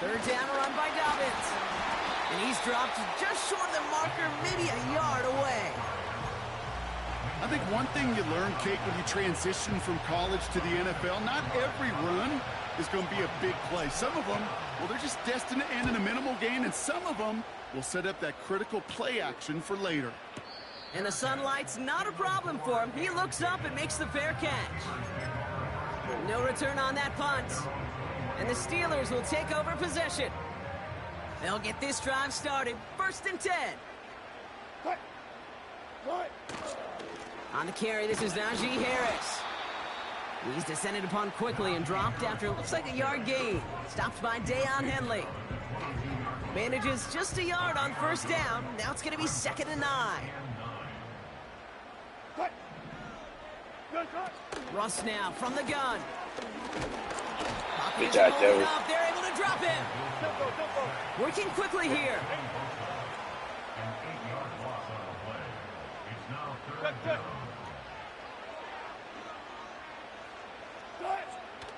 Third down run by Dobbins. And he's dropped just short of the marker, maybe a yard away. I think one thing you learn, Kate, when you transition from college to the NFL, not every run is going to be a big play. Some of them, well, they're just destined to end in a minimal gain, and some of them will set up that critical play action for later. And the sunlight's not a problem for him. He looks up and makes the fair catch. No return on that punt. And the Steelers will take over possession. They'll get this drive started. 1st and 10. On the carry, this is Najee Harris. He's descended upon quickly and dropped after it looks like a yard gain. Stopped by Deion Henley. Manages just a yard on 1st down. Now it's going to be 2nd and 9. Russ now from the gun. Good job, Joey. They're able to drop him. Working quickly here.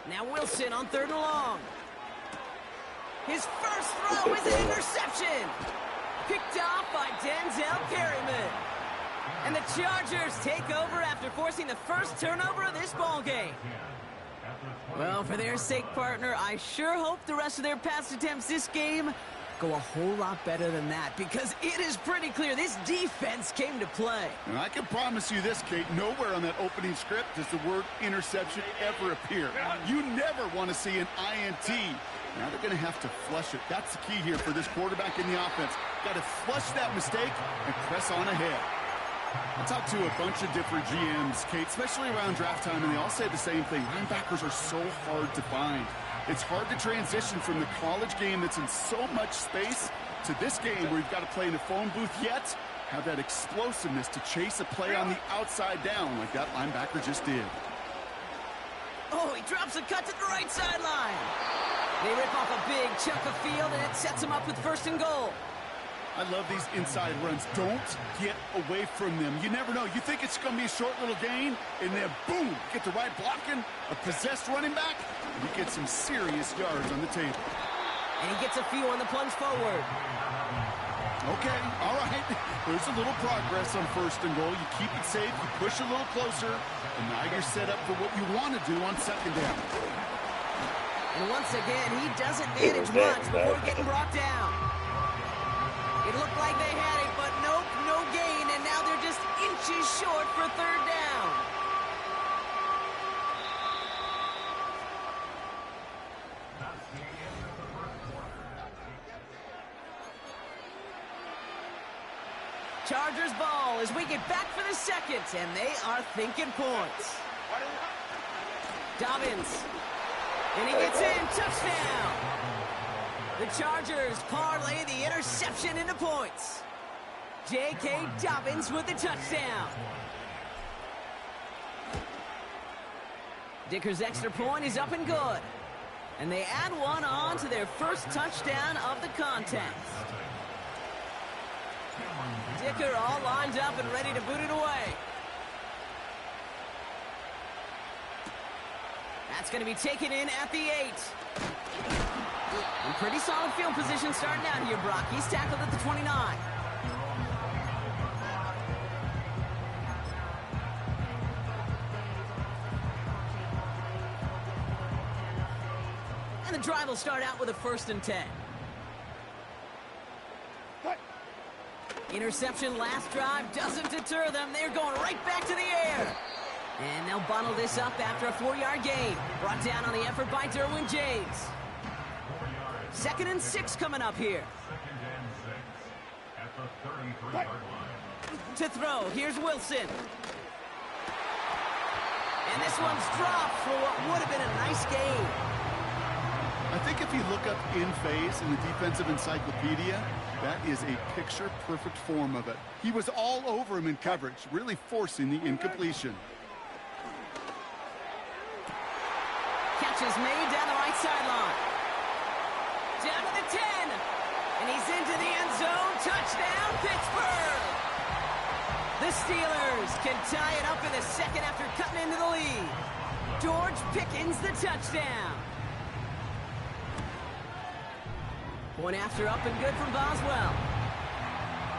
Now Wilson on 3rd and long. His first throw is an interception. Picked off by Denzel Perryman. And the Chargers take over after forcing the first turnover of this ballgame. Well, for their sake, partner, I sure hope the rest of their pass attempts this game go a whole lot better than that, because it is pretty clear this defense came to play. And I can promise you this, Kate, nowhere on that opening script does the word interception ever appear. You never want to see an INT. Now they're going to have to flush it. That's the key here for this quarterback in the offense. Got to flush that mistake and press on ahead. I talked to a bunch of different GMs, Kate, especially around draft time, and they all say the same thing. Linebackers are so hard to find. It's hard to transition from the college game that's in so much space to this game where you've got to play in a phone booth, yet have that explosiveness to chase a play on the outside down like that linebacker just did. Oh, he drops a cut to the right sideline. They rip off a big chunk of field, and it sets him up with 1st and goal. I love these inside runs. Don't get away from them. You never know. You think it's going to be a short little gain, and then boom, get the right blocking, a possessed running back, and you get some serious yards on the table. And he gets a few on the plunge forward. Okay, all right. There's a little progress on 1st and goal. You keep it safe, you push a little closer, and now you're set up for what you want to do on 2nd down. And once again, he doesn't manage much before getting brought down. It looked like they had it, but nope, no gain, and now they're just inches short for 3rd down. Chargers ball as we get back for the 2nd, and they are thinking points. Dobbins, and he gets in, touchdown. The Chargers parlay the interception into points. J.K. Dobbins with the touchdown. Dicker's extra point is up and good. And they add one on to their first touchdown of the contest. Dicker all lined up and ready to boot it away. That's going to be taken in at the 8. And pretty solid field position starting out here, Brock. He's tackled at the 29. And the drive will start out with a 1st and 10. Interception last drive doesn't deter them. They're going right back to the air. And they'll bundle this up after a 4-yard gain. Brought down on the effort by Derwin James. 2nd and 6 coming up here. To throw, here's Wilson. And this one's dropped for what would have been a nice gain. I think if you look up in phase in the defensive encyclopedia, that is a picture-perfect form of it. He was all over him in coverage, really forcing the incompletion. Catch is made down the right sideline. Down to the 10. And he's into the end zone. Touchdown, Pittsburgh. The Steelers can tie it up in the 2nd after cutting into the lead. George Pickens the touchdown. Going after up and good from Boswell.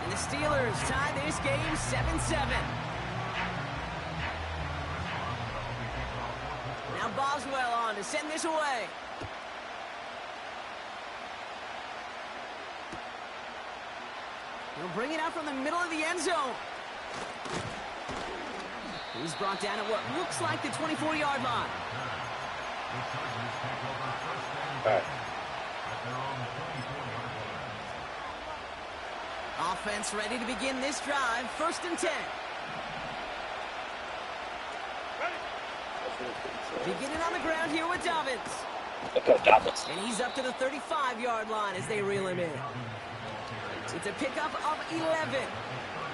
And the Steelers tie this game 7-7. Now Boswell on to send this away. He'll bring it out from the middle of the end zone. He's brought down at what looks like the 24-yard line. Offense ready to begin this drive. 1st and 10. Beginning on the ground here with Dobbins. And he's up to the 35-yard line as they reel him in. It's a pickup of 11.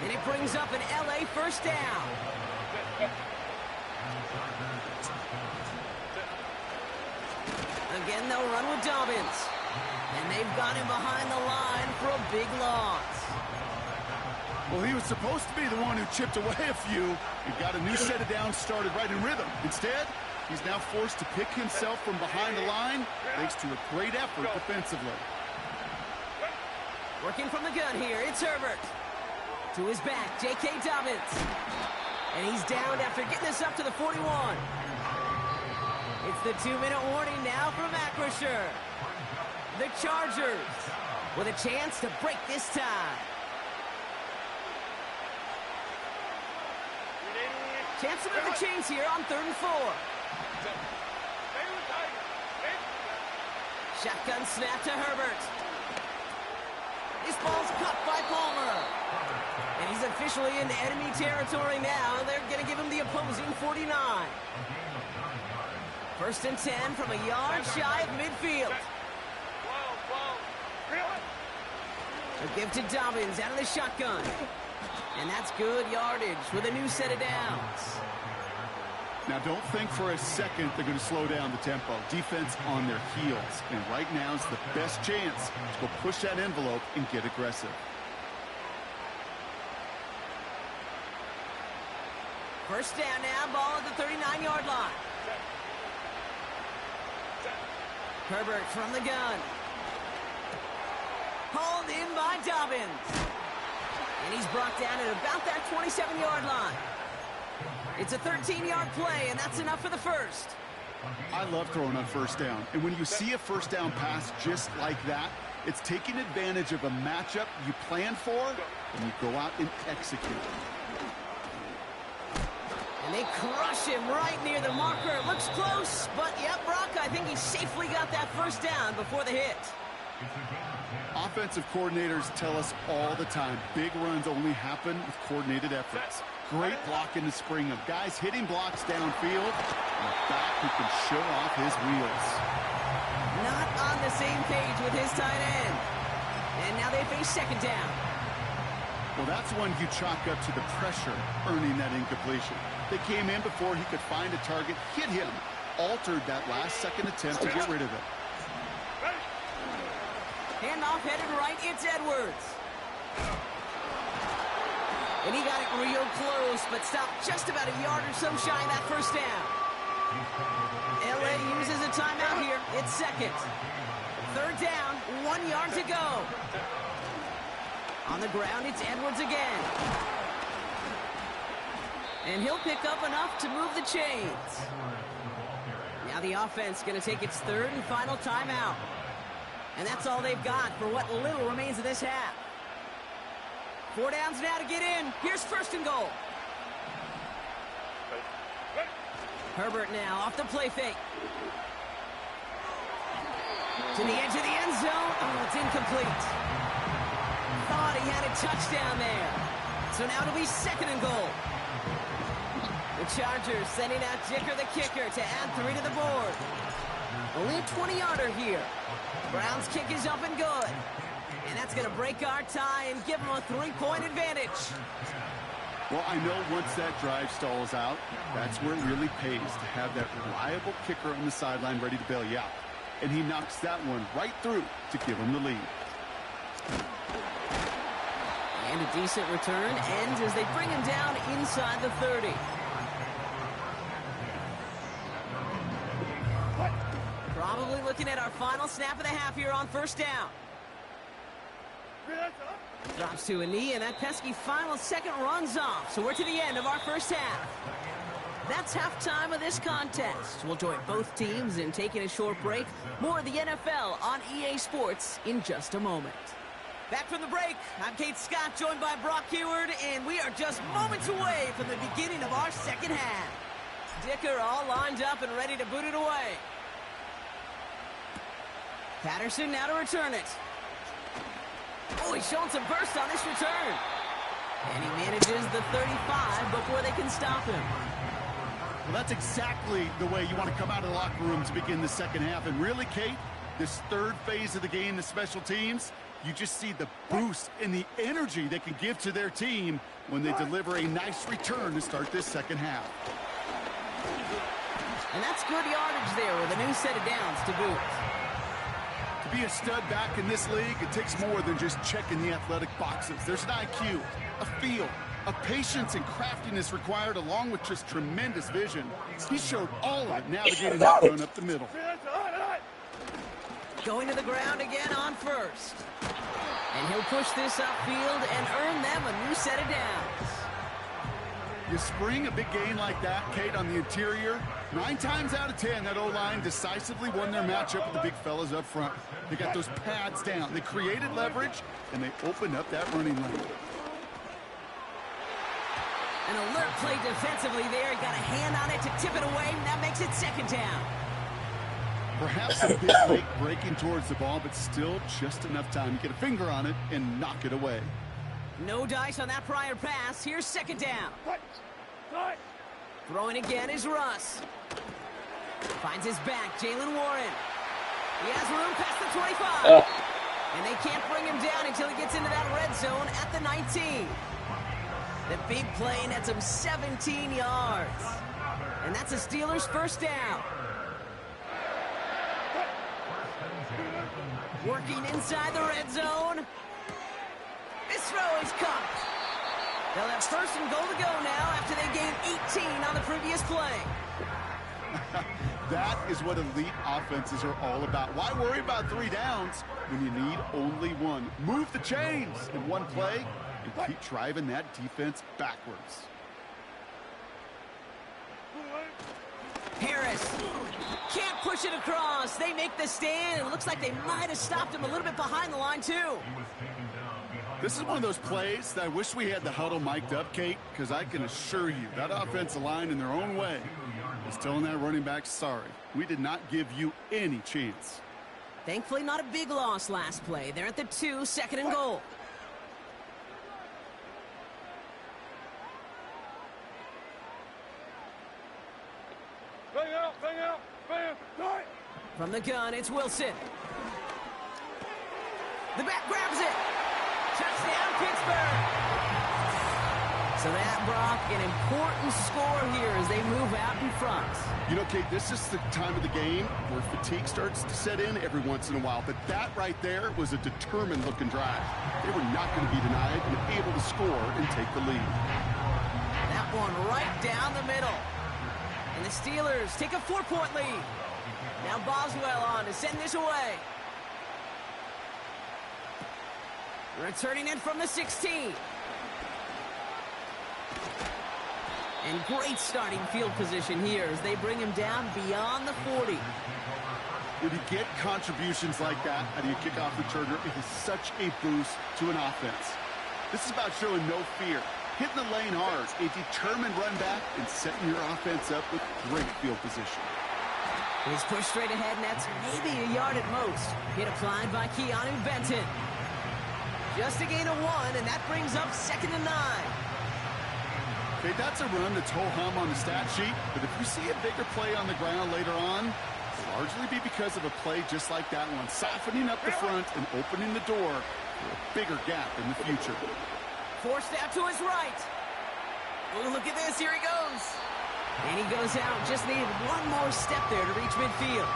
And it brings up an LA 1st down. Again, they'll run with Dobbins. And they've got him behind the line for a big loss. Well, he was supposed to be the one who chipped away a few. He got a new set of downs started right in rhythm. Instead, he's now forced to pick himself from behind the line thanks to a great effort defensively. Working from the gun here, it's Herbert. To his back, J.K. Dobbins. And he's downed after getting this up to the 41. It's the 2-minute warning now from Acrisure. The Chargers with a chance to break this tie. Chance to move the chains here on 3rd and 4. Shotgun snap to Herbert. This ball's cut by Palmer. And he's officially in enemy territory now. They're going to give him the opposing 49. 1st and 10 from a yard shy of midfield. A give to Dobbins out of the shotgun. And that's good yardage with a new set of downs. Now, don't think for a second they're going to slow down the tempo. Defense on their heels. And right now is the best chance to go push that envelope and get aggressive. First down now, ball at the 39-yard line. Herbert from the gun. Hauled in by Dobbins. And he's brought down at about that 27-yard line. It's a 13-yard play, and that's enough for the first. I love throwing on 1st down. And when you see a 1st down pass just like that, it's taking advantage of a matchup you plan for, and you go out and execute. And they crush him right near the marker. Looks close, but yep, Brock, I think he safely got that 1st down before the hit. Offensive coordinators tell us all the time, big runs only happen with coordinated efforts. Great block in the spring of guys hitting blocks downfield, and a back who can show off his wheels. Not on the same page with his tight end. And now they face 2nd down. Well, that's one you chalk up to the pressure earning that incompletion. They came in before he could find a target, hit him, altered that last-second attempt to get rid of it. Handoff headed right, it's Edwards. And he got it real close, but stopped just about a yard or so shy of that 1st down. LA uses a timeout here. It's 2nd. 3rd down, 1 yard to go. On the ground, it's Edwards again. And he'll pick up enough to move the chains. Now the offense going to take its 3rd and final timeout. And that's all they've got for what little remains of this half. 4 downs now to get in. Here's 1st and goal. Herbert now off the play fake. To the edge of the end zone. Oh, it's incomplete. Thought he had a touchdown there. So now it'll be 2nd and goal. The Chargers sending out Jicker the kicker to add 3 to the board. Only a 20-yarder here. Brown's kick is up and good. And that's going to break our tie and give them a 3-point advantage. Well, I know once that drive stalls out, that's where it really pays to have that reliable kicker on the sideline ready to bail you out. And he knocks that one right through to give him the lead. And a decent return ends as they bring him down inside the 30. Probably looking at our final snap of the half here on 1st down. Drops to a knee, and that pesky final second runs off. So we're to the end of our first half. That's halftime of this contest. We'll join both teams in taking a short break. More of the NFL on EA Sports in just a moment. Back from the break, I'm Kate Scott, joined by Brock Heward, and we are just moments away from the beginning of our second half. Dicker all lined up and ready to boot it away. Patterson now to return it. Oh, he's showing some burst on this return. And he manages the 35 before they can stop him. Well, that's exactly the way you want to come out of the locker room to begin the second half. And really, Kate, this third phase of the game, the special teams, you just see the boost and the energy they can give to their team when they deliver a nice return to start this second half. And that's good yardage there with a new set of downs to boot. To be a stud back in this league, it takes more than just checking the athletic boxes. There's an IQ, a feel, a patience and craftiness required, along with just tremendous vision. He showed all of it navigating that run up the middle. Going to the ground again on first. And he'll push this upfield and earn them a new set of downs. You spring a big gain like that, Kate, on the interior, 9 times out of 10, that O-line decisively won their matchup with the big fellas up front. They got those pads down. They created leverage, and they opened up that running lane. An alert play defensively there. Got a hand on it to tip it away, and that makes it second down. Perhaps a bit late breaking towards the ball, but still just enough time to get a finger on it and knock it away. No dice on that prior pass. Here's second down. Throwing again is Russ. Finds his back, Jalen Warren. He has room past the 25. And they can't bring him down until he gets into that red zone at the 19. The big play nets him 17 yards. And that's a Steelers first down. Working inside the red zone. This throw is caught. They'll have first and goal to go now after they gained 18 on the previous play. That is what elite offenses are all about. Why worry about 3 downs when you need only 1? Move the chains in one play and keep driving that defense backwards. Harris can't push it across. They make the stand. It looks like they might have stopped him a little bit behind the line, too. This is one of those plays that I wish we had the huddle mic'd up, Kate, because I can assure you that offensive line in their own way is telling that running back, sorry, we did not give you any chance. Thankfully, not a big loss last play. They're at the 2, second and goal. From the gun, it's Wilson. The back grabs it. Touchdown, Pittsburgh. So that, Brock, an important score here as they move out in front. You know, Kate, this is the time of the game where fatigue starts to set in every once in a while. But that right there was a determined-looking drive. They were not going to be denied and able to score and take the lead. That one right down the middle. And the Steelers take a 4-point lead. Now Boswell on to send this away. Returning in from the 16. And great starting field position here as they bring him down beyond the 40. When you get contributions like that out of your kickoff returner, it is such a boost to an offense. This is about showing no fear, hitting the lane hard, a determined run back, and setting your offense up with great field position. He's pushed straight ahead, and that's maybe a yard at most. Hit applied by Keanu Benton. Just a gain of 1, and that brings up second and 9. Okay, that's a run that's ho-hum on the stat sheet, but if you see a bigger play on the ground later on, it'll largely be because of a play just like that one, softening up the front and opening the door for a bigger gap in the future. Forced out to his right. Oh, look at this. Here he goes. And he goes out. Just needed one more step there to reach midfield.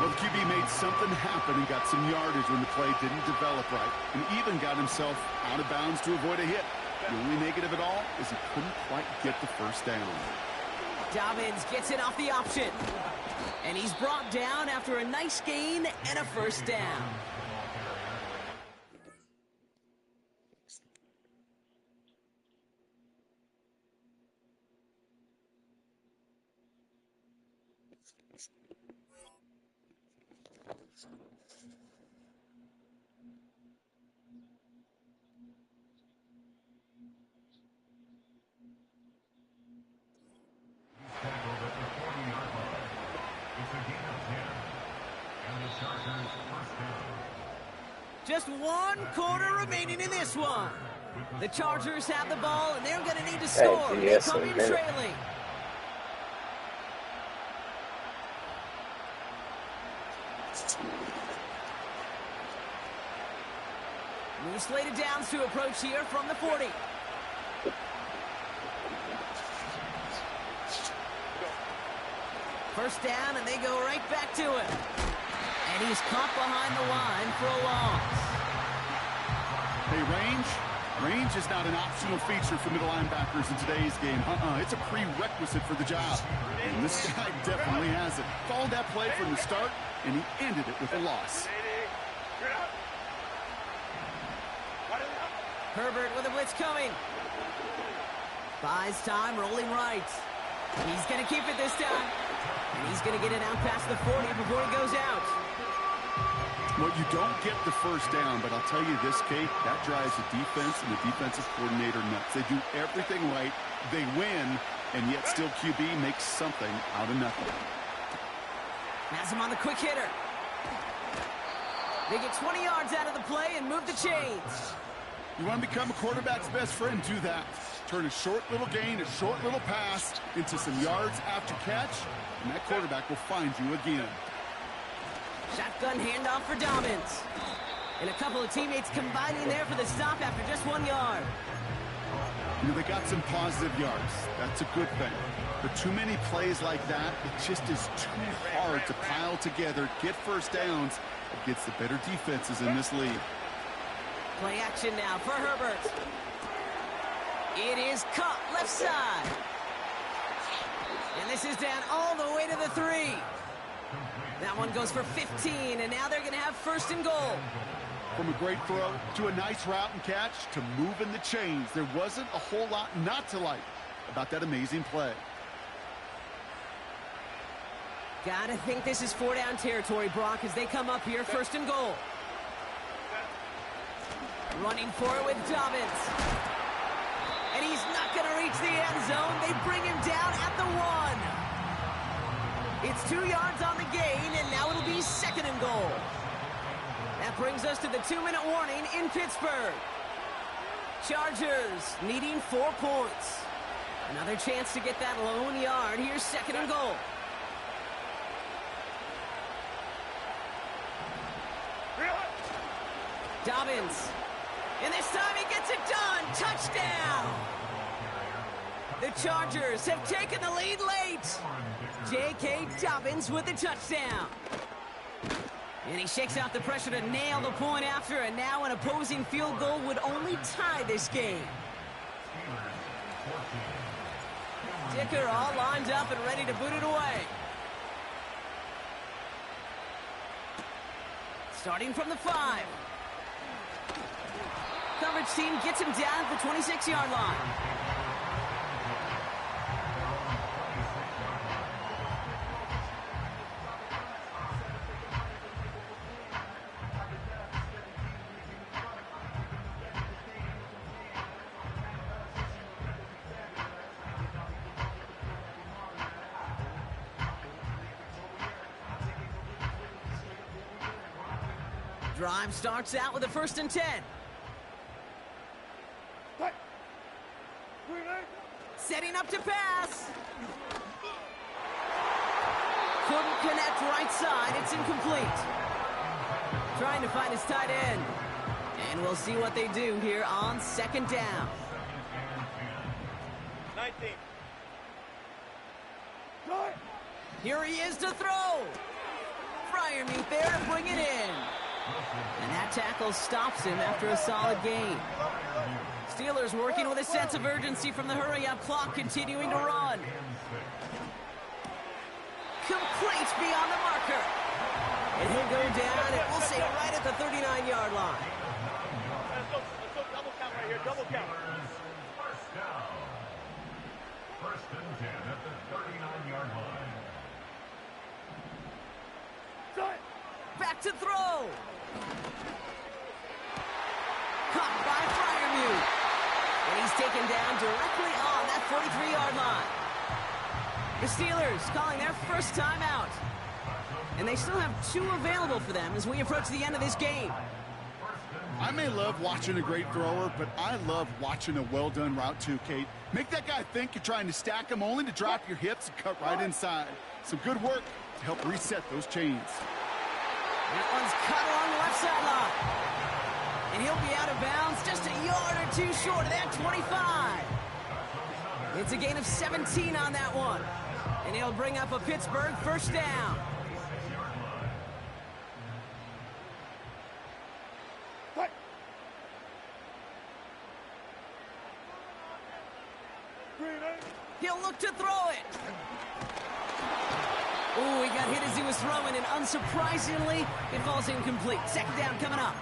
Well, the QB made something happen and got some yardage when the play didn't develop right, and even got himself out of bounds to avoid a hit. The only negative at all is he couldn't quite get the first down. Dobbins gets it off the option. And he's brought down after a nice gain and a first down. Just one quarter remaining in this one. The Chargers have the ball, and they're going to need to score. They come in trailing. New slated downs to approach here from the 40. First down, and they go right back to it. And he's caught behind the line for a loss. Hey, range is not an optional feature for middle linebackers in today's game. It's a prerequisite for the job. And this guy definitely has it. Called that play from the start, and he ended it with a loss. Herbert with a blitz coming. Buys time, rolling right. He's going to keep it this time. And he's going to get it out past the 40 before he goes out. Well, you don't get the first down, but I'll tell you this, Kate, that drives the defense and the defensive coordinator nuts. They do everything right. They win, and yet still QB makes something out of nothing. Has him on the quick hitter. They get 20 yards out of the play and move the chains. You want to become a quarterback's best friend, do that. Turn a short little gain, a short little pass into some yards after catch, and that quarterback will find you again. Shotgun handoff for Dobbins. And a couple of teammates combining there for the stop after just 1 yard. You know, they got some positive yards. That's a good thing. But too many plays like that, it just is too hard to pile together, get first downs against the better defenses in this league. Play action now for Herbert. It is caught left side. And this is down all the way to the 3. That one goes for 15, and now they're going to have first and goal. From a great throw to a nice route and catch to moving the chains, there wasn't a whole lot not to like about that amazing play. Gotta think this is 4-down territory, Brock, as they come up here first and goal. Running for it with Dobbins. And he's not going to reach the end zone. They bring him down at the 1. It's 2 yards on the gain, and now it'll be second and goal. That brings us to the 2-minute warning in Pittsburgh. Chargers needing 4 points. Another chance to get that lone yard. Here's second and goal. Dobbins. And this time he gets it done. Touchdown. The Chargers have taken the lead late. J.K. Dobbins with the touchdown. And he shakes out the pressure to nail the point after, and now an opposing field goal would only tie this game. Dicker all lined up and ready to boot it away. Starting from the 5. Coverage team gets him down at the 26-yard line. Drive starts out with a 1st and 10. Setting up to pass. Couldn't connect right side. It's incomplete. Trying to find his tight end. And we'll see what they do here on second down. 19. Here he is to throw. Freiermuth there to bring it in. And that tackle stops him after a solid gain. Steelers working with a sense of urgency from the hurry-up clock, continuing to run. Complete beyond the marker. And he'll go down, and we'll say right at the 39-yard line. Let's go double count right here, double count. First down. 1st and 10 at the 39-yard line. Back to throw. Caught by Freiermuth. And he's taken down directly on that 43-yard line. The Steelers calling their first timeout. And they still have 2 available for them as we approach the end of this game. I may love watching a great thrower, but I love watching a well-done route too, Kate. Make that guy think you're trying to stack him only to drop your hips and cut right inside. Some good work to help reset those chains. That one's cut along the left sideline. And he'll be out of bounds just a yard or two short of that 25. It's a gain of 17 on that one. And he'll bring up a Pittsburgh first down. He'll look to throw it. Oh, he got hit as he was throwing, and unsurprisingly, it falls incomplete. Second down coming up.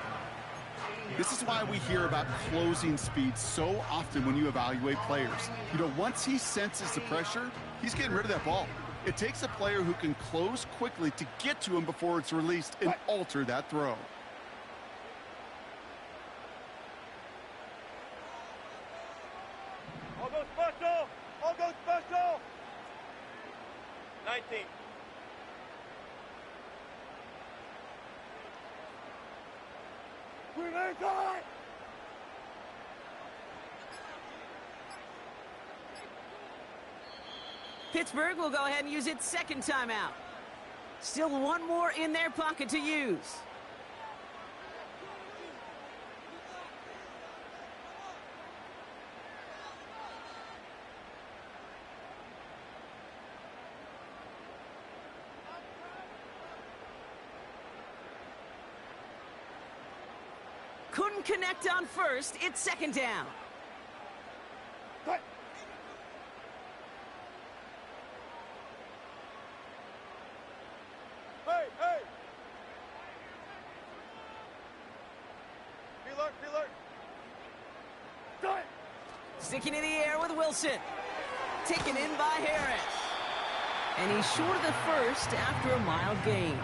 This is why we hear about closing speed so often when you evaluate players. You know, once he senses the pressure, he's getting rid of that ball. It takes a player who can close quickly to get to him before it's released and alter that throw. I'll go special! I'll go special! 19. Grenade time! Pittsburgh will go ahead and use its second timeout. Still one more in their pocket to use. Couldn't connect on first. It's second down. Hey, hey! Be alert, be alert! Done! Sticking in the air with Wilson. Taken in by Harris. And he's short of the first after a mild gain.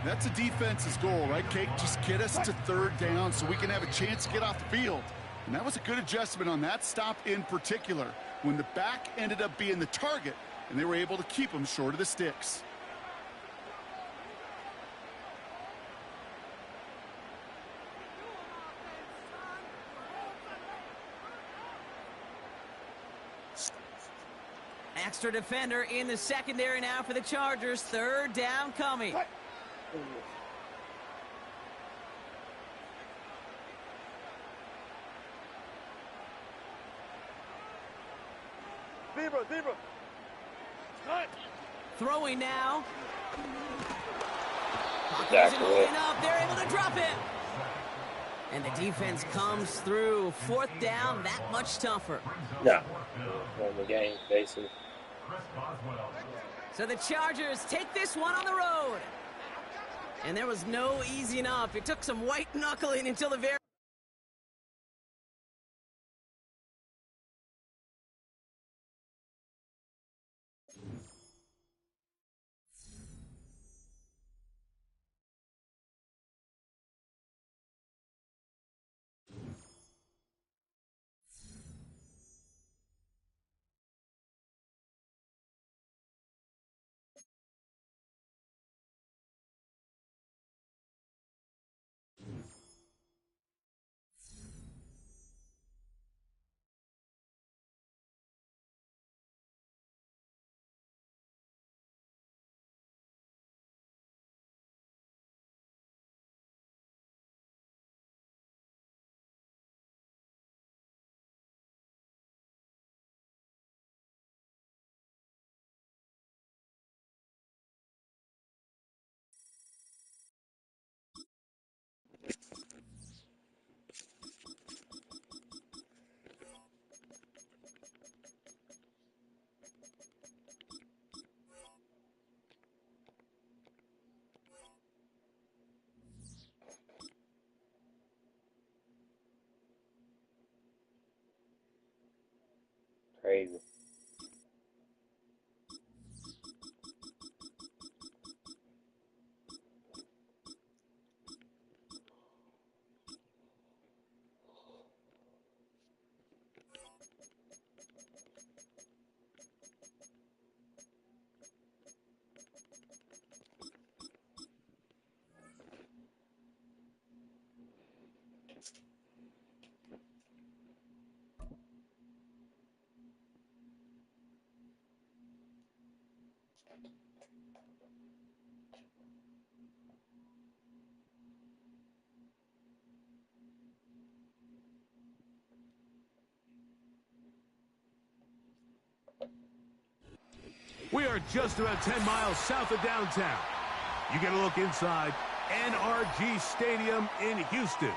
That's a defense's goal, right, Kate? Just get us to third down so we can have a chance to get off the field. And that was a good adjustment on that stop in particular, when the back ended up being the target, and they were able to keep him short of the sticks. Extra defender in the secondary now for the Chargers. Third down coming. Zebra, zebra! Cut! Throwing now. Exactly. Moving up. They're able to drop it. And the defense comes through. Fourth down, that much tougher. No. Won the game, basically. So the Chargers take this one on the road. And there was no easing up. It took some white knuckling until the very... Crazy. We are just about 10 miles south of downtown. You get a look inside NRG Stadium in Houston,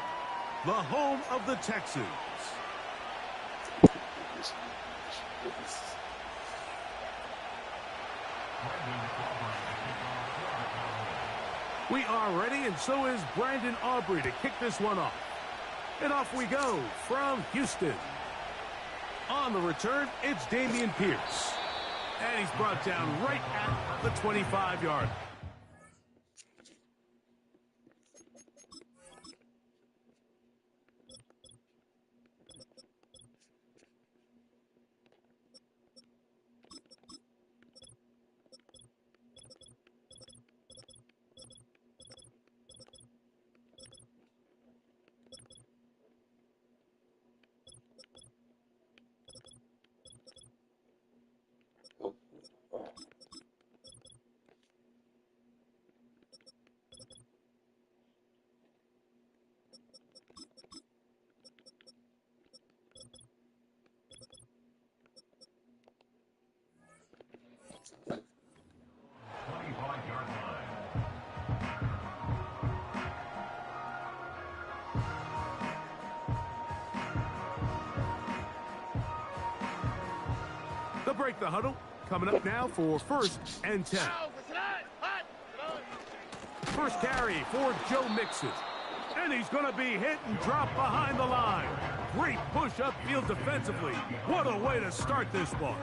the home of the Texans. We are ready, and so is Brandon Aubrey to kick this one off. And off we go from Houston. On the return, it's Dameon Pierce. And he's brought down right at the 25-yard. They'll break the huddle. Coming up now for 1st and 10. First carry for Joe Mixon. And he's going to be hit and dropped behind the line. Great push upfield defensively. What a way to start this one.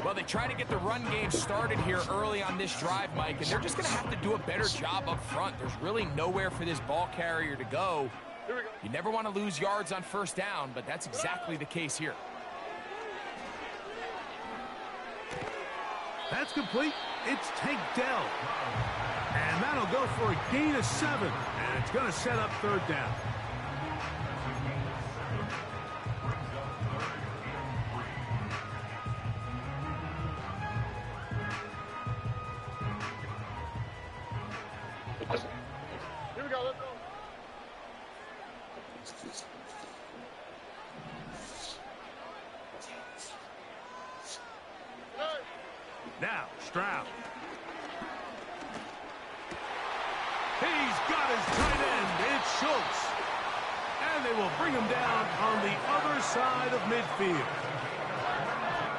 Well, they try to get the run game started here early on this drive, Mike, and they're just going to have to do a better job up front. There's really nowhere for this ball carrier to go. You never want to lose yards on 1st down, but that's exactly the case here. That's complete. It's Tank Dell. And that'll go for a gain of 7. And it's going to set up 3rd down. Here we go, let's go. Now, Stroud. He's got his tight end. It's Schultz. And they will bring him down on the other side of midfield.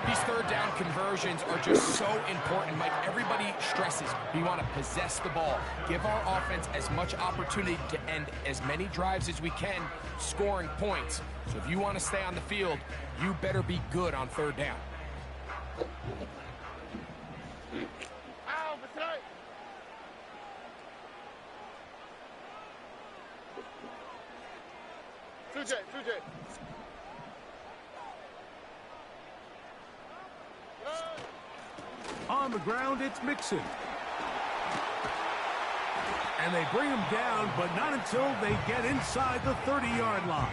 These 3rd down conversions are just so important, Mike. Everybody stresses we want to possess the ball, give our offense as much opportunity to end as many drives as we can, scoring points. So if you want to stay on the field, you better be good on 3rd down. Ow, beside. Two J. On the ground, it's Mixon. And they bring him down, but not until they get inside the 30-yard line.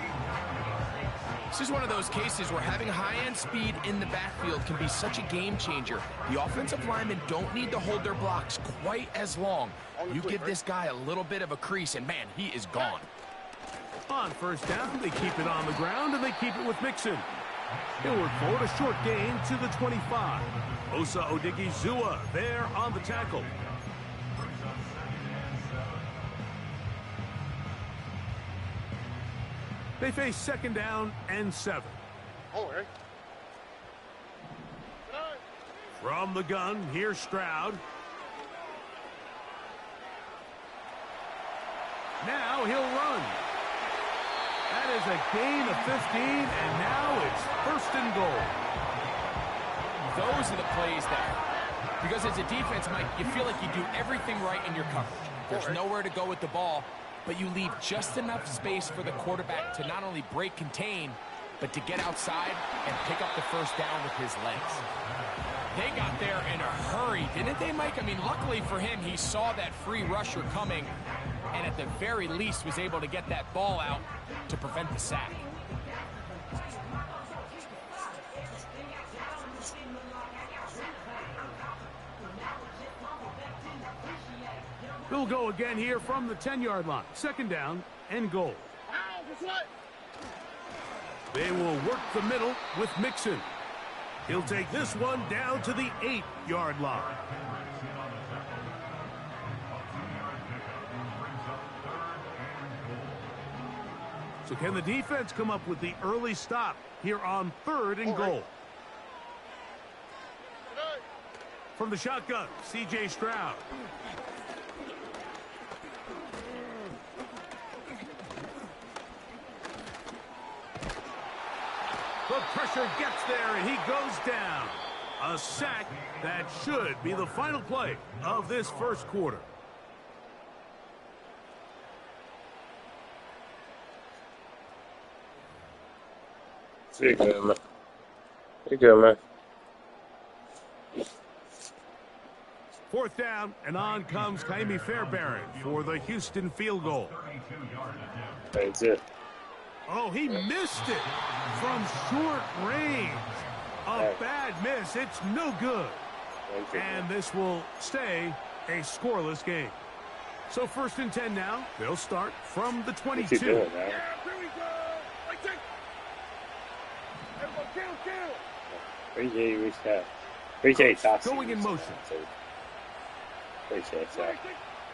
This is one of those cases where having high-end speed in the backfield can be such a game changer. The offensive linemen don't need to hold their blocks quite as long. You give this guy a little bit of a crease, and man, he is gone. On 1st down, they keep it on the ground, and they keep it with Mixon. He'll work forward, a short gain to the 25. Osa Odigizua there on the tackle. They face 2nd down and 7. Oh, Eric. From the gun, here's Stroud. Now he'll run. That is a gain of 15, and now it's 1st and goal. Those are the plays that, because as a defense, Mike, you feel like you do everything right in your coverage. There's nowhere to go with the ball, but you leave just enough space for the quarterback to not only break contain, but to get outside and pick up the 1st down with his legs. They got there in a hurry, didn't they, Mike? I mean, luckily for him, he saw that free rusher coming. and at the very least was able to get that ball out to prevent the sack. They'll go again here from the 10-yard line. Second down and goal. They will work the middle with Mixon. He'll take this one down to the 8-yard line. So can the defense come up with the early stop here on 3rd and goal? From the shotgun, C.J. Stroud. The pressure gets there, and he goes down. A sack that should be the final play of this first quarter. Pretty good, man. Pretty good, man. 4th down, and on comes Kaimi Fairbairn for the Houston field goal. That's it. Oh, he missed it from short range. A bad miss. It's no good. And this will stay a scoreless game. So 1st and 10 now. They'll start from the 22. What's he doing, man? Appreciate you reached out. Appreciate talking. Going in motion. Appreciate that.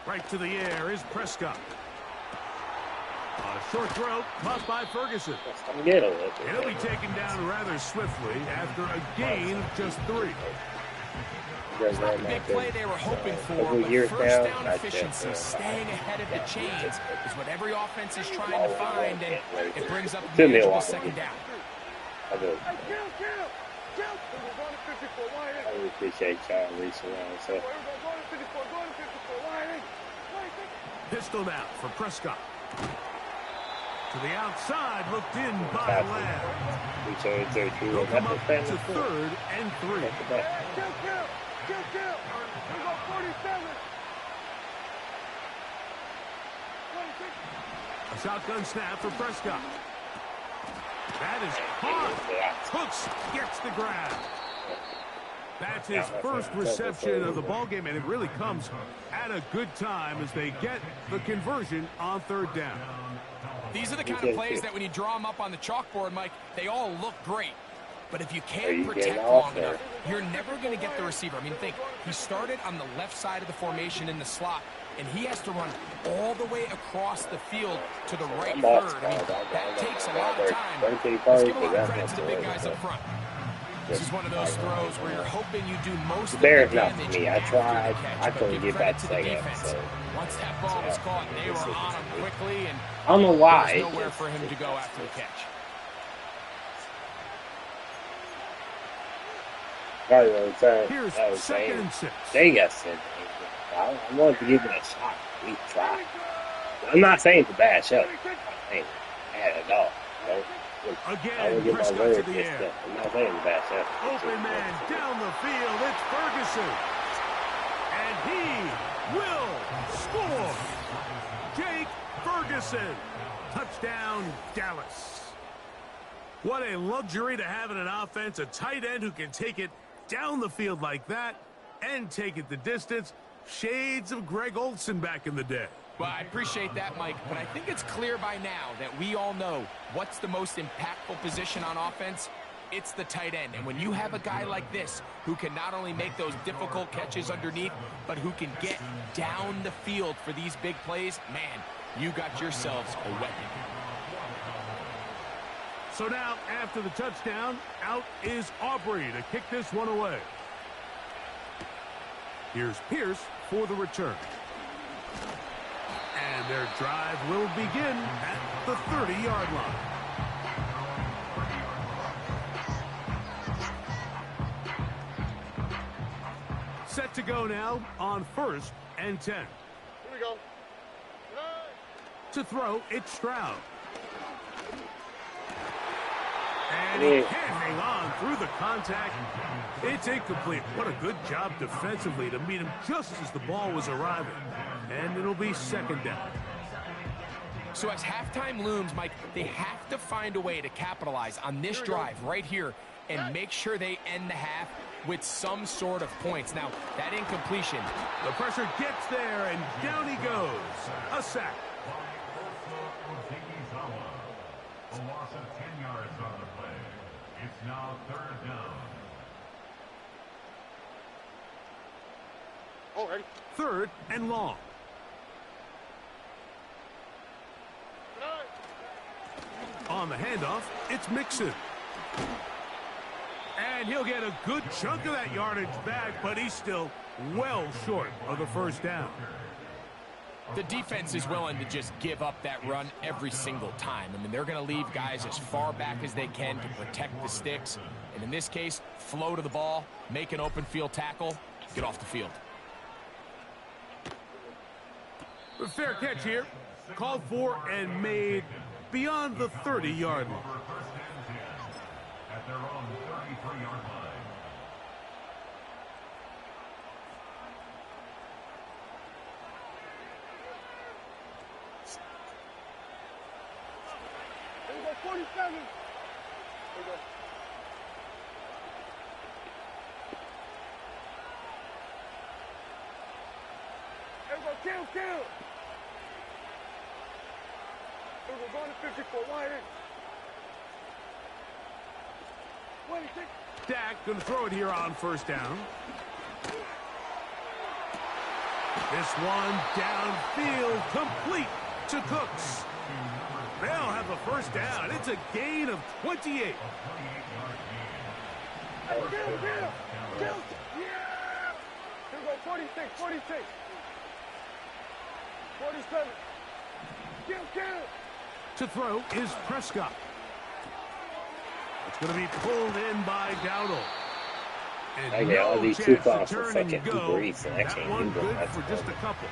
Right to the air is Prescott. A short throw, caught by Ferguson. Get a little bit. He'll be taken down rather swiftly after a gain of just 3. It's not the big play they were hoping for, but first down efficiency, staying ahead of the chains, is what every offense is trying to find, and it brings up a manageable second down. I do. I really appreciate y'all reaching out. So. Pistol now for Prescott. To the outside, looked in by Lamb. They'll come up to 3rd and 3. A shotgun snap for Prescott. That is hard. Cooks gets the grab. That's his first reception of the ballgame, and it really comes at a good time as they get the conversion on 3rd down. These are the kind of plays that when you draw them up on the chalkboard, Mike, they all look great. But if you can't protect long enough, you're never going to get the receiver. I mean, think, he started on the left side of the formation in the slot, and he has to run all the way across the field to the right third. I mean, that takes a lot of time. Let's give a lot of credit to the big guys up front. This is one of those throws where you're hoping you do most of the damage. I tried. I couldn't get back to that. So. Once that ball was caught, they were on him quickly, and I don't know why. There's nowhere for him to go after the catch. Here's 2nd and 6. They got sent. I wanted to give it a shot. We tried. I'm not saying it's a bad shot. I'm saying bad at all. Again, Prescott to the air. I'm not saying it's a bad shot. Open man down the field. It's Ferguson. And he will score. Jake Ferguson. Touchdown, Dallas. What a luxury to have in an offense. A tight end who can take it down the field like that and take it the distance. Shades of Greg Olsen back in the day. Well, I appreciate that, Mike, but I think it's clear by now that we all know what's the most impactful position on offense. It's the tight end. And when you have a guy like this who can not only make those difficult catches underneath, but who can get down the field for these big plays, man, you got yourselves a weapon. So now, after the touchdown, out is Aubrey to kick this one away. Here's Pierce for the return. And their drive will begin at the 30-yard line. Set to go now on 1st and 10. Here we go. To throw, it's Stroud. And he can't hang on through the contact. It's incomplete. What a good job defensively to meet him just as the ball was arriving. And it'll be second down. So as halftime looms, Mike, they have to find a way to capitalize on this drive right here and make sure they end the half with some sort of points. Now, that incompletion. The pressure gets there, and down he goes. A sack. A loss of 10 yards on the play. It's now third down. Already. Third and long. On the handoff, it's Mixon. And he'll get a good chunk of that yardage back, but he's still well short of the first down. The defense is willing to just give up that run every single time. I mean, they're going to leave guys as far back as they can to protect the sticks. And in this case, flow to the ball, make an open field tackle, get off the field. A fair catch here. Called for and made beyond the 30-yard line. At their own 33-yard line. There we go, 47. There we go. There we go, kill. There we go, going to 54, wide in. 26. Dak going to throw it here on first down. This one downfield, complete to Cooks. They'll have the first down. It's a gain of 28. Kill. Yeah. Here we go, 46. 47. Kill. To throw is Prescott. It's going to be pulled in by Dowdle. And I get all these 2 chance calls to for turn and fucking go. Uber Eats, and I That can't one Uber. good That's for just a couple.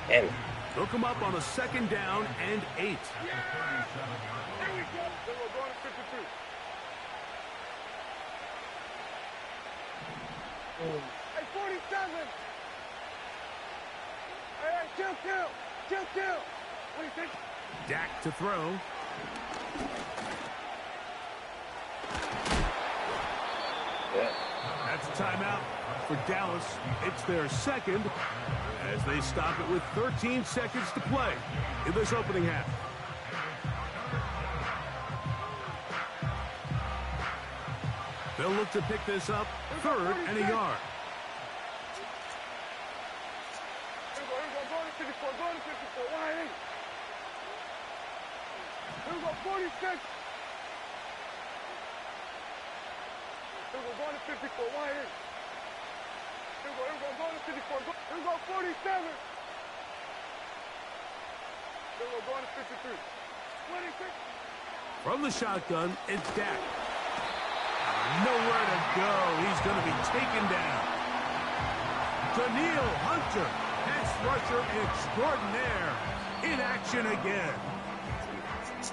Damn it. They'll come up on a second down and 8. Here we go. Then we're going to 52. Hey, 47. Hey, kill. 26. Dak to throw. Yeah. That's a timeout for Dallas. It's their second as they stop it with 13 seconds to play in this opening half. They'll look to pick this up third and a yard. Here we go, going to 54, wide in. Here we go, 46. Here we go, going to 54, wide in. Here we go, going to 54. Here we go, 47. Here we go, going to 53. 26. From the shotgun, it's Dak. Nowhere to go. He's going to be taken down. Daniil Hunter, pass rusher extraordinaire, in action again.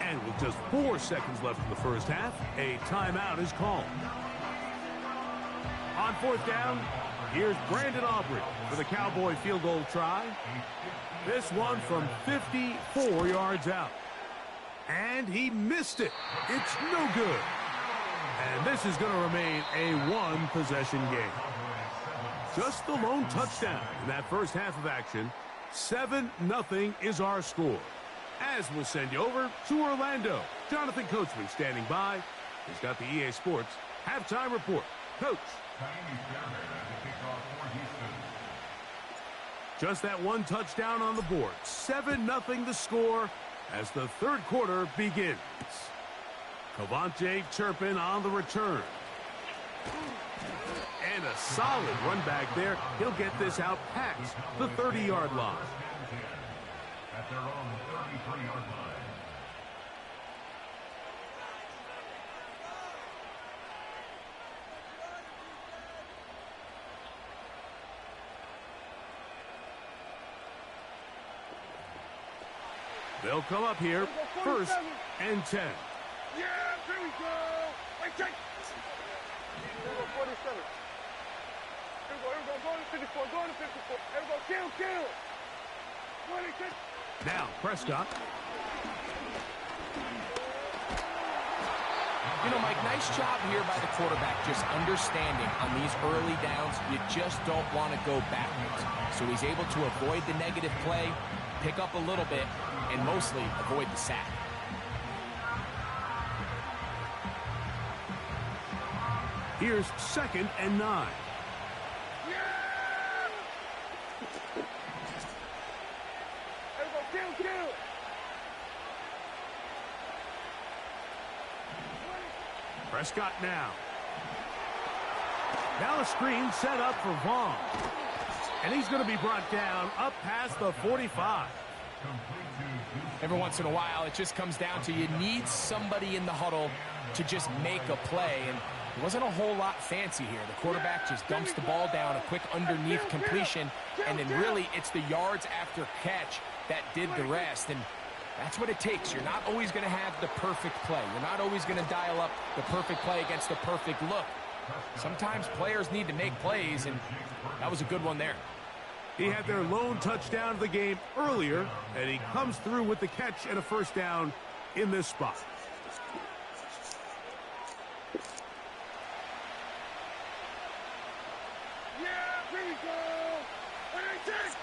And with just 4 seconds left in the first half, a timeout is called. On fourth down, here's Brandon Aubrey for the Cowboy field goal try. This one from 54 yards out. And he missed it. It's no good. And this is going to remain a one-possession game. Just the lone touchdown in that first half of action. 7-0 is our score. As we'll send you over to Orlando. Jonathan Coachman standing by. He's got the EA Sports halftime report. Coach. Just that one touchdown on the board. 7-0 the score as the third quarter begins. Cavante Turpin on the return. And a solid run back there. He'll get this out past the 30-yard line. At their own 33-yard line. They'll come up here first and 10. Yeah, here we go. Wait, check. Here we go, 47. Here we go, go to 54, go to 54. Here we go, kill. 26. Now, Prescott. You know, Mike, nice job here by the quarterback, just understanding on these early downs, you just don't want to go backwards. So he's able to avoid the negative play, pick up a little bit, and mostly avoid the sack. Here's 2nd and 9. Yeah! Here we go, kill. Prescott now. Now a screen set up for Vaughn. And he's going to be brought down up past the 45. Every once in a while, it just comes down to you need somebody in the huddle to just make a play. And it wasn't a whole lot fancy here. The quarterback just dumps the ball down, a quick underneath completion, and then really it's the yards after catch that did the rest. And that's what it takes. You're not always going to have the perfect play. You're not always going to dial up the perfect play against the perfect look. Sometimes players need to make plays, and that was a good one there. He had their lone touchdown of the game earlier, and he comes through with the catch and a first down in this spot. Yeah, here we go. Where you take?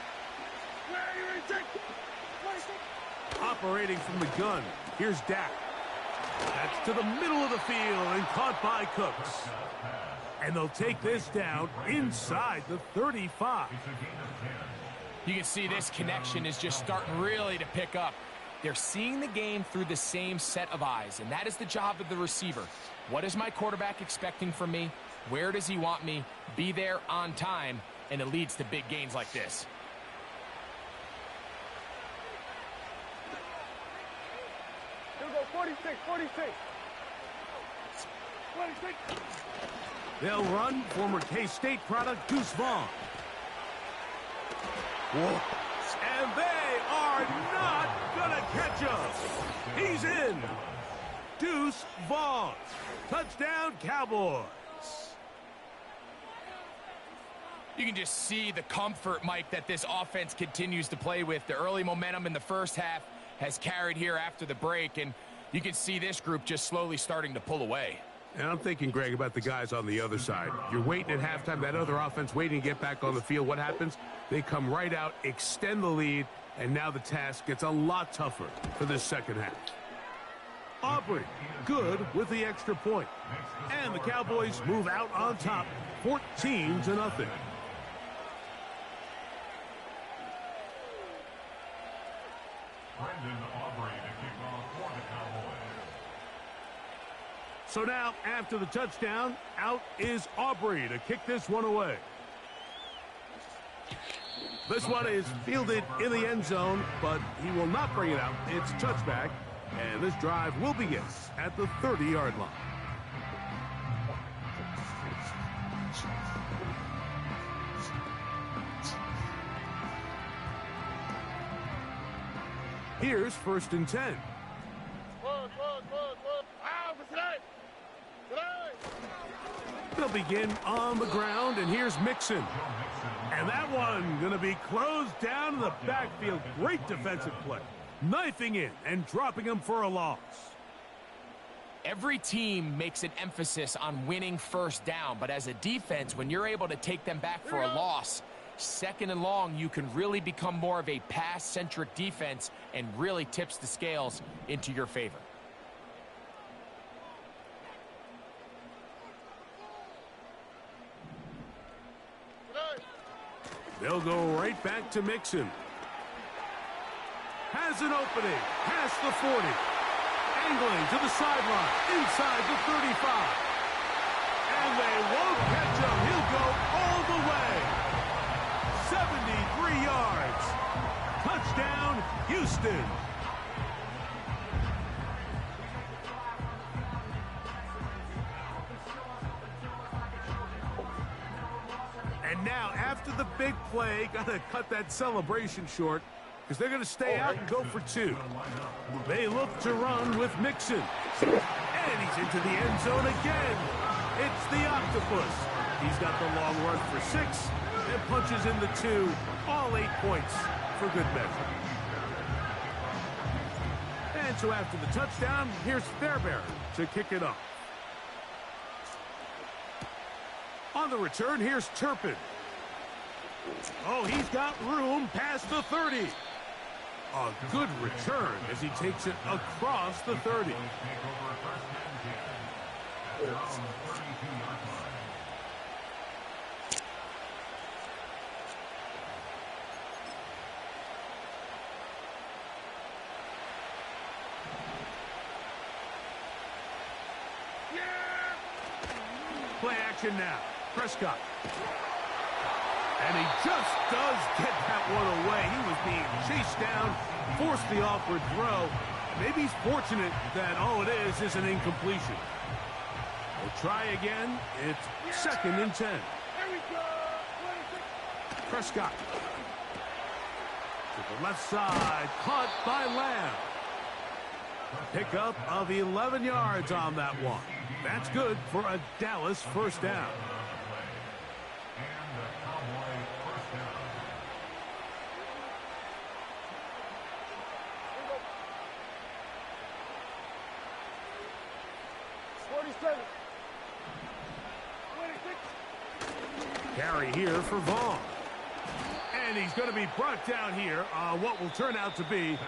Operating from the gun, here's Dak. That's to the middle of the field and caught by Cooks. And they'll take this down inside the 35. You can see this connection is just starting really to pick up. They're seeing the game through the same set of eyes, and that is the job of the receiver. What is my quarterback expecting from me? Where does he want me? Be there on time, and it leads to big gains like this. Here we go, 46. 26. They'll run former K-State product Deuce Vaughn. Whoa. And they are not going to catch him. He's in. Deuce Vaughn. Touchdown, Cowboys. You can just see the comfort, Mike, that this offense continues to play with. The early momentum in the first half has carried here after the break, and you can see this group just slowly starting to pull away. And I'm thinking, Greg, about the guys on the other side. You're waiting at halftime, that other offense waiting to get back on the field. What happens? They come right out, extend the lead, and now the task gets a lot tougher for this second half. Aubrey, good with the extra point. And the Cowboys move out on top, 14-0. So now, after the touchdown, out is Aubrey to kick this one away. This one is fielded in the end zone, but he will not bring it out. It's touchback, and this drive will begin at the 30-yard line. Here's 1st and 10. They'll begin on the ground, and here's Mixon. And that one going to be closed down in the backfield. Great defensive play. Knifing in and dropping him for a loss. Every team makes an emphasis on winning first down, but as a defense, when you're able to take them back for a loss, 2nd and long, you can really become more of a pass-centric defense and really tips the scales into your favor. They'll go right back to Mixon. Has an opening. Past the 40. Angling to the sideline. Inside the 35. And they won't catch him. He'll go all the way. 73 yards. Touchdown, Houston. And now, after the big play, got to cut that celebration short. because they're going to stay out and go for 2. They look to run with Mixon. And he's into the end zone again. It's the octopus. He's got the long run for 6 and punches in the 2. All 8 points for good measure. And so after the touchdown, here's Fairbairn to kick it off. On the return, here's Turpin. Oh, he's got room past the 30. A good return as he takes it across the 30. Play action now. Prescott. And he just does get that one away. He was being chased down, forced the awkward throw. Maybe he's fortunate that all it is an incompletion. We'll try again. It's 2nd and 10. Prescott. To the left side. Caught by Lamb. Pickup of 11 yards on that one. That's good for a Dallas first down. Carry here for Vaughn. And he's going to be brought down here on what will turn out to be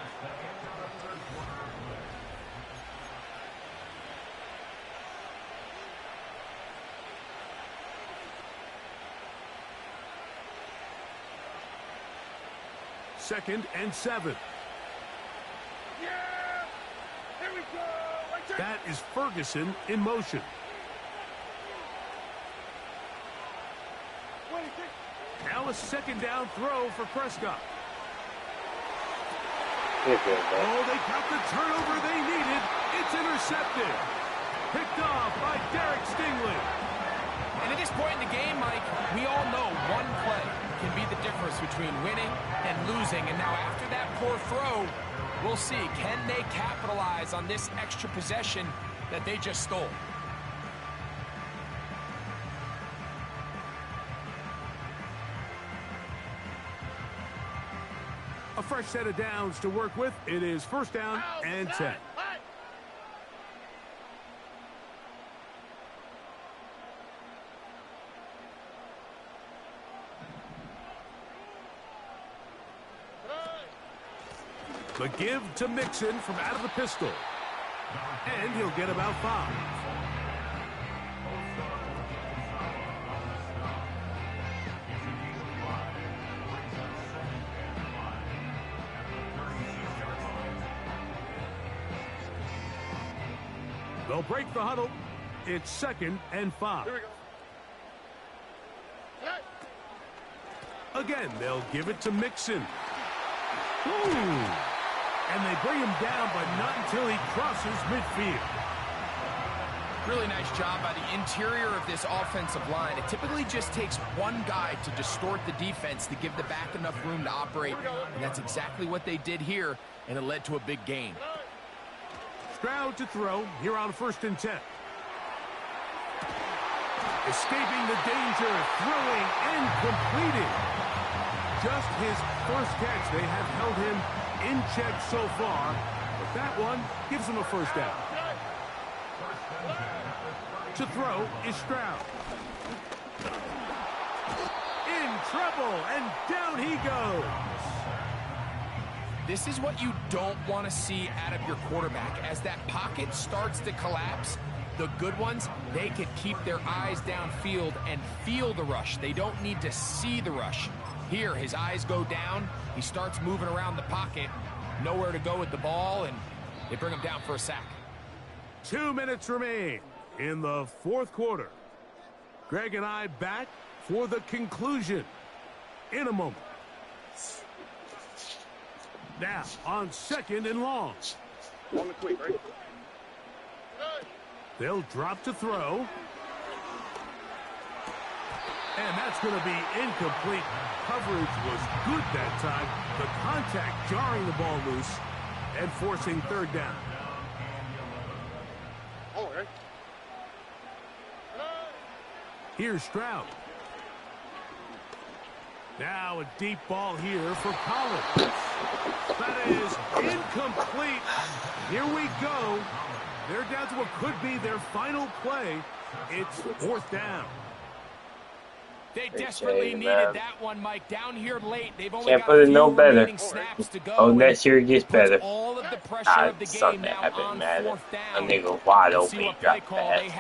second and 7. Yeah! Here we go! That is Ferguson in motion. Now a 2nd down throw for Prescott. Oh, they got the turnover they needed. It's intercepted. Picked off by Derek Stingley. And at this point in the game, Mike, we all know one play can be the difference between winning and losing. And now after that poor throw, we'll see, can they capitalize on this extra possession that they just stole? A fresh set of downs to work with. It is 1st down and 10. The give to Mixon from out of the pistol. And he'll get about 5. They'll break the huddle. It's 2nd and 5. Here we go. Again, they'll give it to Mixon. Ooh. And they bring him down, but not until he crosses midfield. Really nice job by the interior of this offensive line. It typically just takes one guy to distort the defense to give the back enough room to operate. And that's exactly what they did here, and it led to a big gain. Stroud to throw here on 1st and 10. Escaping the danger, throwing and completing. Just his first catch. They have held him in check so far, but that one gives him a 1st down. To throw is Stroud. In trouble, and down he goes. This is what you don't want to see out of your quarterback. As that pocket starts to collapse, the good ones, they can keep their eyes downfield and feel the rush. They don't need to see the rush. Here, his eyes go down. He starts moving around the pocket. Nowhere to go with the ball, and they bring him down for a sack. 2 minutes remain in the 4th quarter. Greg and I back for the conclusion in a moment. Now, on 2nd and long. Moment quick, right? They'll drop to throw. And that's going to be incomplete. Coverage was good that time. The contact jarring the ball loose and forcing third down. Here's Stroud. Now a deep ball here for Collins. That is incomplete. Here we go. They're down to what could be their final play. It's fourth down. They desperately needed that one, Mike. Down here late, they've only Can't got put a it few no better. remaining snaps to go. Oh, next year it gets better. All of the pressure of the game now on fourth down. A nigga wide open, he dropped pass.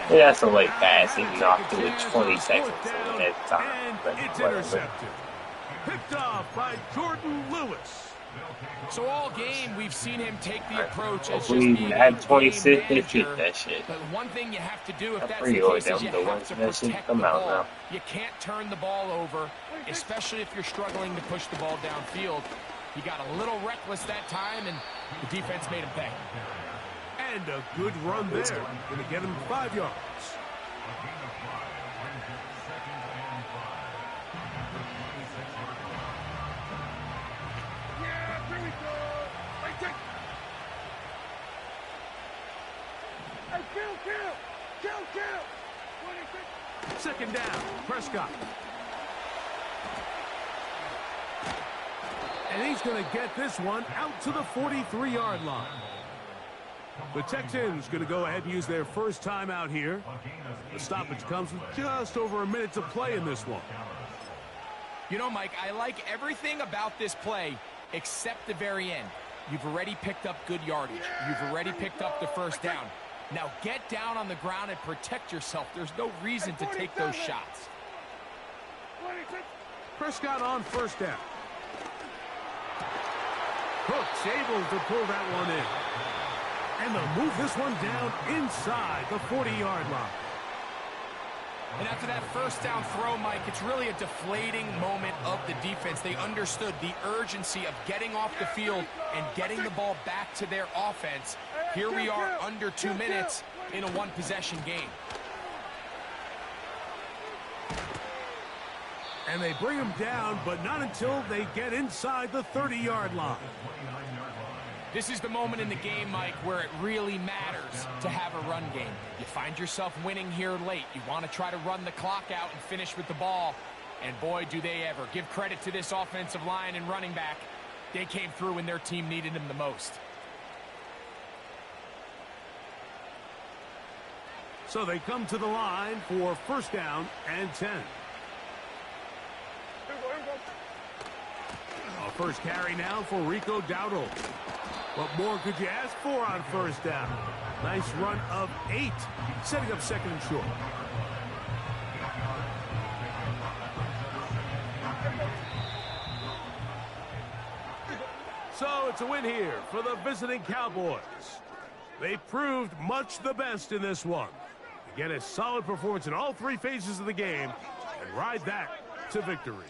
Yeah, that's a late pass. He knocked it with 20 seconds at time. But it's intercepted. Picked off by Jordan Lewis. So all game, we've seen him take the approach as just we being had a 26, game they manager. fit that shit. But one thing you have to do if I'm that's pretty the old, case is you the have ones to that should protect the come out ball. now. You can't turn the ball over, especially if you're struggling to push the ball downfield. He got a little reckless that time, and the defense made him pay. And a good run there. Going to get him 5 yards. Second down, Prescott. And he's going to get this one out to the 43-yard line. The Texans going to go ahead and use their first time out here. The stoppage comes with just over a minute to play in this one. You know, Mike, I like everything about this play except the very end. You've already picked up good yardage. You've already picked up the first down. Now get down on the ground and protect yourself. There's no reason to take those shots. Prescott on first down. Cook's able to pull that one in. And they'll move this one down inside the 40-yard line. And after that first down throw, Mike, it's really a deflating moment of the defense. They understood the urgency of getting off the field and getting the ball back to their offense. Here we are under 2 minutes in a one-possession game. And they bring him down, but not until they get inside the 30-yard line. This is the moment in the game, Mike, where it really matters to have a run game. You find yourself winning here late. You want to try to run the clock out and finish with the ball. And boy, do they ever. Give credit to this offensive line and running back. They came through when their team needed them the most. So they come to the line for first down and 10. A first carry now for Rico Dowdle. What more could you ask for on first down? Nice run of 8, setting up second and short. So it's a win here for the visiting Cowboys. They proved much the best in this one. Again, a solid performance in all 3 phases of the game and ride that to victory.